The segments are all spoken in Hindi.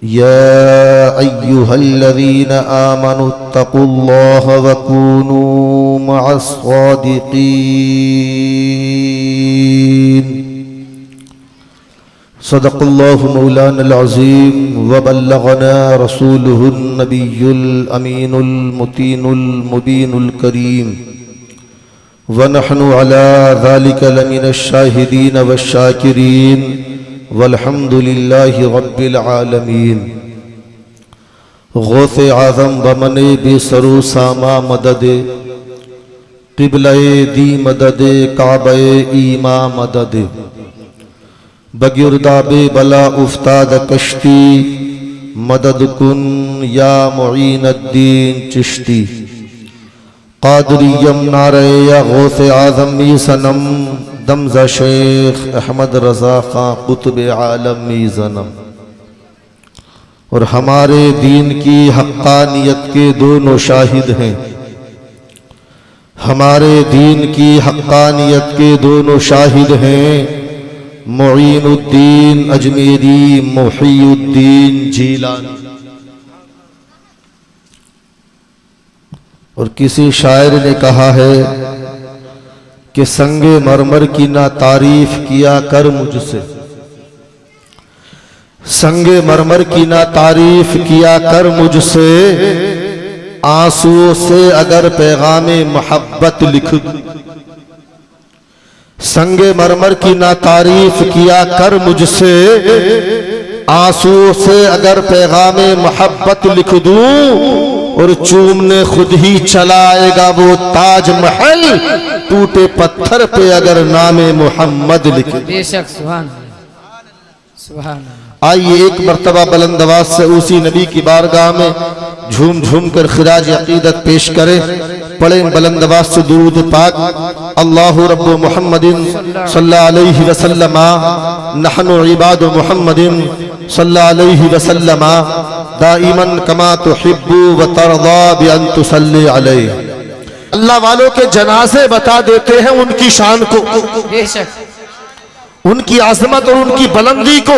या अय्युहल्लज़ीन आमनुत्तक़ुल्लाह वकूनू मअस्सादिक़ीन। सदक़ल्लाहु मौलानल अज़ीम व बल्लग़ना रसूलुहुन नबियुल अमीनुल मुतीनुल मुबीनुल करीम व नहनु अला ज़ालिका लमिनश शाहिदीन वश्शाकिरीन वल्हम्दुलिल्लाहि रब्बिल आलमीन। गौसे आज़म बमने बेसरो सामा मददे क़िबले दी मददे काबे ईमा मददे बगिरदाबे बला उफ्ताद कश्ती मदद कुन या मुईनुद्दीन चिश्ती। कादरियम नारे या गौसे आज़म सनम दमज़ा शेख अहमद रज़ा खां कुतुब आलम ज़नम। और हमारे दीन की हक़्क़ानियत के दोनों शाहिद हैं, हमारे दीन की हक़्क़ानियत के दोनों शाहिद हैं, मुईनुद्दीन अजमेरी मुहीउद्दीन जीलानी। और किसी शायर ने कहा है कि संगे मरमर की ना तारीफ किया कर मुझसे, संगे मरमर की ना तारीफ किया कर मुझसे, आंसुओं से अगर पैगामे मोहब्बत लिख दूं। संगे मरमर की ना तारीफ किया कर मुझसे, आंसुओं से अगर पैगामे मोहब्बत लिख दूं। और चूमने खुद ही चला आएगा वो ताज महल, टूटे पत्थर पे अगर नामे मोहम्मद लिखे। बेशक सुभान सुभान। आइए एक मर्तबा बुलंद आवाज से उसी नबी की बारगाह में झूम झूम कर खिराज अकीदत पेश करें। पढ़ें बुलंद आवाज से दुरूद पाक। अल्लाहु रब्बु मुहम्मदिन सल्लल्लाहु अलैहि वसल्लम नहनु इबादु मुहम्मदिन सल्लल्लाहु अलैहि वसल्लम दाइमन कमा तुहिब्बु व तरदा बि अन तुसल्ली अलैहि। अल्लाह वालों के जनाजे बता देते हैं उनकी शान को, बेशक उनकी आजमत और उनकी बुलंदी को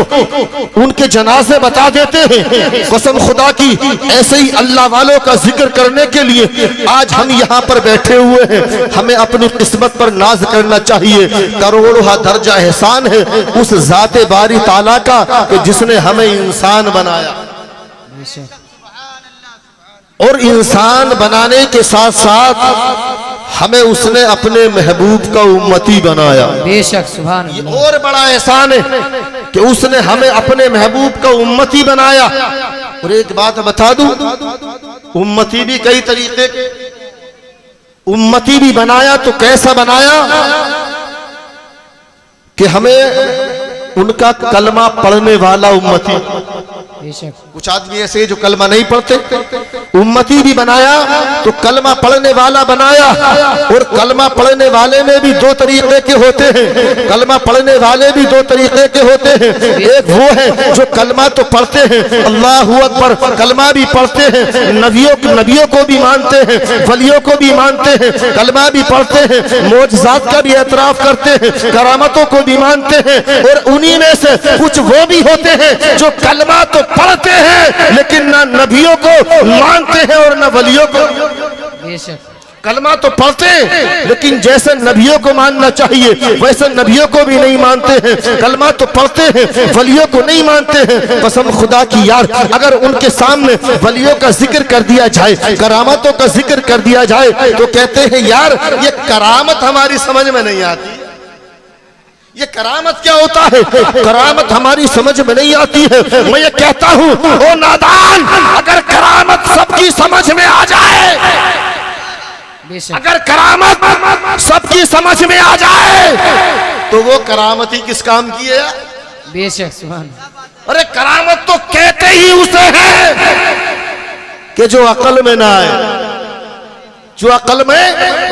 उनके जनाजे बता देते हैं। कसम खुदा की, ऐसे ही अल्लाह वालों का जिक्र करने के लिए आज हम यहाँ पर बैठे हुए हैं। हमें अपनी किस्मत पर नाज करना चाहिए। करोड़ों दर्जा एहसान है उस जाते बारी ताला का कि जिसने हमें इंसान बनाया। और इंसान बनाने के साथ साथ हमें उसने अपने महबूब का उम्मती बनाया। बेशक सुभान। ये और बड़ा एहसान है कि उसने हमें अपने महबूब का उम्मती बनाया। और एक बात बता दूं, उम्मती भी कई तरीके के, उम्मती भी बनाया तो कैसा बनाया कि हमें उनका कलमा पढ़ने वाला उम्मती। कुछ आदमी ऐसे जो कलमा नहीं पढ़ते, उम्मती भी बनाया तो कलमा पढ़ने वाला बनाया। और कलमा पढ़ने वाले में भी दो तरीके के होते हैं, कलमा पढ़ने वाले भी दो तरीके के होते हैं। एक वो है जो कलमा तो पढ़ते हैं, अल्लाहु अकबर, कलमा भी पढ़ते हैं, नबियों को भी मानते हैं, वलियों को भी मानते हैं, कलमा भी पढ़ते हैं, मोजज़ात का भी एतराफ करते हैं, करामतों को भी मानते हैं। और उन्हीं में से कुछ वो भी होते हैं जो कलमा तो पढ़ते हैं लेकिन ना नबियों को मानते हैं और ना वलियों को। कलमा तो पढ़ते हैं लेकिन जैसे नबियों को मानना चाहिए वैसे नबियों को भी नहीं मानते हैं। कलमा तो पढ़ते हैं, वलियों को नहीं मानते हैं। कसम खुदा की यार, अगर उनके सामने वलियों का जिक्र कर दिया जाए, करामतों का जिक्र कर दिया जाए तो कहते हैं यार ये करामत हमारी समझ में नहीं आती। ये करामत क्या होता है? करामत हमारी समझ में नहीं आती है। मैं ये कहता हूँ ओ नादान, अगर करामत सबकी समझ में आ जाए, अगर करामत सबकी समझ में आ जाए तो वो करामत ही किस काम की है? बेशक सुभान। अरे करामत तो कहते ही उसे है कि जो अकल में ना आए, जो अकल में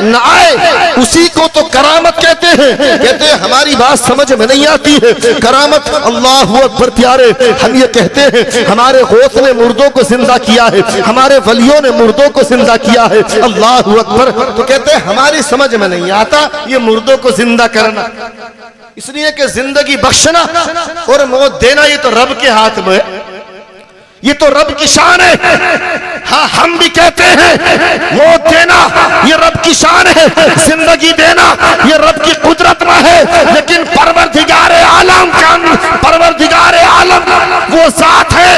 न आए उसी को तो करामत कहते हैं। कहते हैं हमारी बात समझ में नहीं आती है करामत। अल्लाहु अकबर प्यारे, हम ये कहते हैं हमारे गौस ने मुर्दों को जिंदा किया है, हमारे वलियों ने मुर्दों को जिंदा किया है। अल्लाहु अकबर। तो कहते हैं हमारी समझ में नहीं आता ये मुर्दों को जिंदा करना, इसलिए कि जिंदगी बख्शना और मौत देना ये तो रब के हाथ में है। ये तो रब की शान है। हाँ, हम भी कहते हैं मौत देना ये रब की शान है, जिंदगी देना ये रब की कुदरत में है, लेकिन परवरदिगार आलम परवरदिगार आलम वो जात है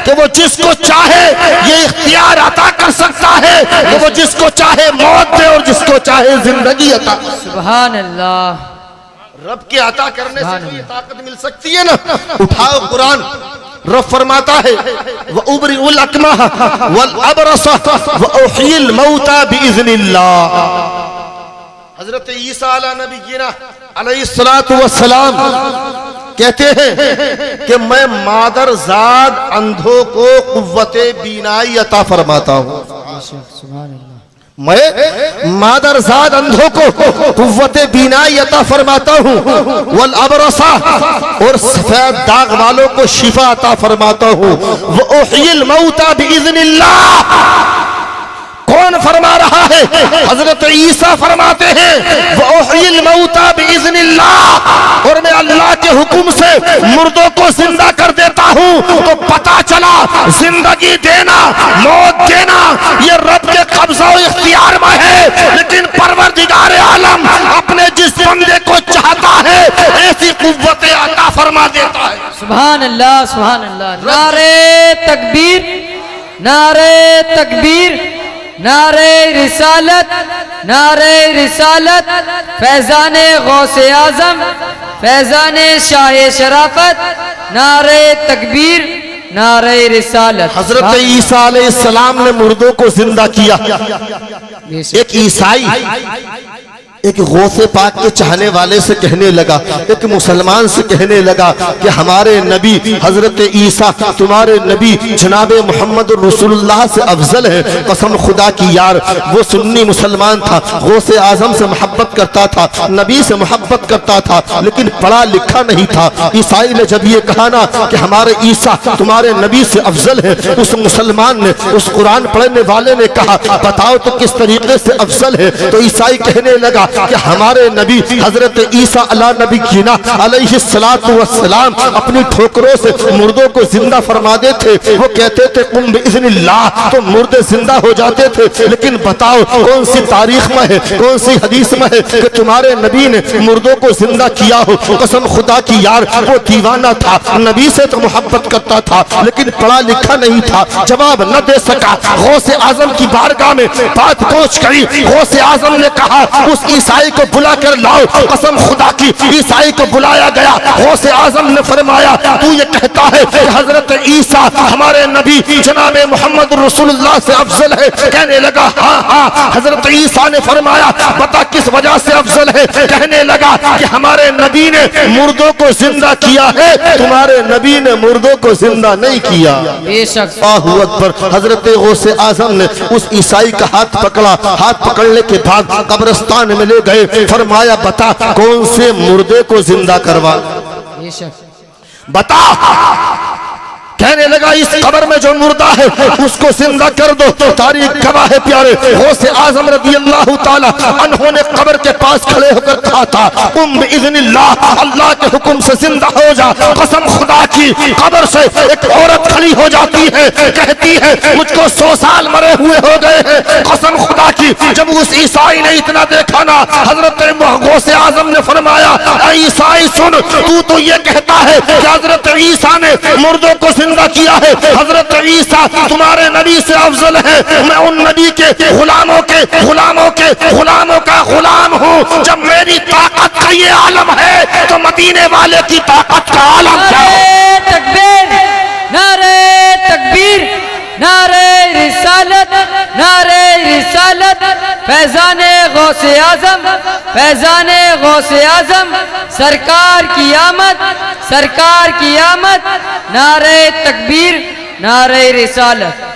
कि वो जिसको चाहे ये इख्तियार अता कर सकता है कि वो जिसको चाहे मौत दे और जिसको चाहे जिंदगी अता। सुभान अल्लाह। रब के अता करने से कोई ताकत मिल सकती है ना। उठाओ कुरान, रब फरमाता है व उबरिउल अकमह वल अबरस व उहिल मौता बिइज़्निल्लाह। हजरत ईसा अला नबीना अलैहिस्सलातु वस्सलाम कहते हैं कि मैं मादरजाद अंधों को कुव्वते बीनाई अता फरमाता हूँ। सुभान अल्लाह। मैं मादरजाद अंधों को कुव्वते बीनाई अता फरमाता हूँ, वल अबरसा और सफेद दाग वालों को शिफा अता फरमाता हूँ, व उहिल मौता बिइज़्निल्लाह। कौन फरमा रहा है? हजरत ईसा फरमाते हैं व उहिल मौता बिइज़्निल्लाह, और मैं अल्लाह के हुक्म से मुर्दों को जिंदा कर देता हूँ। तो पता चला जिंदगी देना मौत देना ये रब के कब्जा और इख्तियार में है, लेकिन परवरदिगार आलम अपने जिस बंदे को चाहता है ऐसी कुव्वतें अता फरमा देता है। सुभान अल्लाह, सुभान अल्लाह। नारे तकबीर, नारे तकबीर, नारे रिसालत, नारे रिसालत, फैजाने गौसे आजम, फैजाने शाह शराफत, नारे तकबीर, नारे रिसालत। हजरत ईसा अलैहिस्सलाम ने मुर्दों को जिंदा किया। एक ईसाई एक गौसे पाक के चाहने वाले से कहने लगा, एक मुसलमान से कहने लगा कि हमारे नबी हजरत ईसा तुम्हारे नबी जनाबे मोहम्मद रसूलुल्लाह से अफजल है। कसम खुदा की यार, वो सुन्नी मुसलमान था, गौसे आजम से मोहब्बत करता था, नबी से मोहब्बत करता था, लेकिन पढ़ा लिखा नहीं था। ईसाई ने जब ये कहा ना कि हमारे ईसा तुम्हारे नबी से अफजल है, उस मुसलमान ने, उस कुरान पढ़ने वाले ने कहा बताओ तो किस तरीके से अफजल है? तो ईसाई कहने लगा कि हमारे नबी हजरत ईसा अला नबी कीना अलैहिस्सलातु वस्सलाम अपनी ठोकरों से मुर्दों को जिंदा फरमाते थे। वो कहते थे कुम बिइज़्निल्लाह, तो मुर्दे जिंदा हो जाते थे। लेकिन बताओ कौन सी तारीख में है, कौन सी हदीस में है कि तुम्हारे नबी ने मुर्दों को जिंदा किया हो? कसम खुदा की यार, वो दीवाना था, नबी से तो मोहब्बत करता था, लेकिन पढ़ा लिखा नहीं था। जवाब न दे सका। गौसे आजम की बारगाह में बात पहुंच गई। गौसे आजम ने कहा उस ईसाई को बुला कर लाओ। कसम खुदा की, ईसाई को बुलाया गया। गौसे आजम ने फरमाया तू ये कहता है कि हजरत ईसा हमारे नबी जनाबे मोहम्मद रसूलुल्लाह से अफजल है? कहने लगा हाँ हाँ। हजरत ईसा ने फरमाया बता किस वजह से अफजल है? कहने लगा कि हमारे नबी ने मुर्दों को जिंदा किया है, तुम्हारे नबी ने मुर्दों को जिंदा नहीं किया। बेशक। अल्लाहू अकबर। हजरत गौसे आजम ने उस ईसाई का हाथ पकड़ा। हाथ पकड़ने के बाद कब्रिस्तान में ले गए। फरमाया बता कौन से मुर्दे को जिंदा करवा? बता। कहने लगा इस कब्र में जो मुर्दा है उसको जिंदा कर दो। तारीख गवाह है प्यारे, गौसे आजम रज़ी अल्लाह ताला अन्हों ने कब्र के पास खड़े होकर कहा था कुम बिइज़्निल्लाह, अल्लाह के हुक्म से जिंदा हो जा। कसम खुदा की, कब्र से एक औरत खड़ी हो जाती है, कहती है मुझको 100 साल मरे हुए हो गए हैं। कसम खुदा की, जब उस ईसाई ने इतना देखा ना, हजरत गौसे आजम ने फरमाया ईसाई सुन, तू तो ये कहता है कि हजरत ईसा ने मुर्दों को जिंदा किया है, हजरत ईसा तुम्हारे नबी से अफजल है। मैं उन नबी के गुलामों के गुलामों के गुलामों का गुलाम हूँ। जब मेरी ताकत का ये आलम है तो मदीने वाले की ताकत का आलम क्या है? तकबीर, नारे तकबीर, नारे रिसालत, नारे रिसालत, फैजाने गौसे आजम, फैजाने गौसे आजम, सरकार की आमद, सरकार की आमद, नारे तकबीर, नारे रिसालत।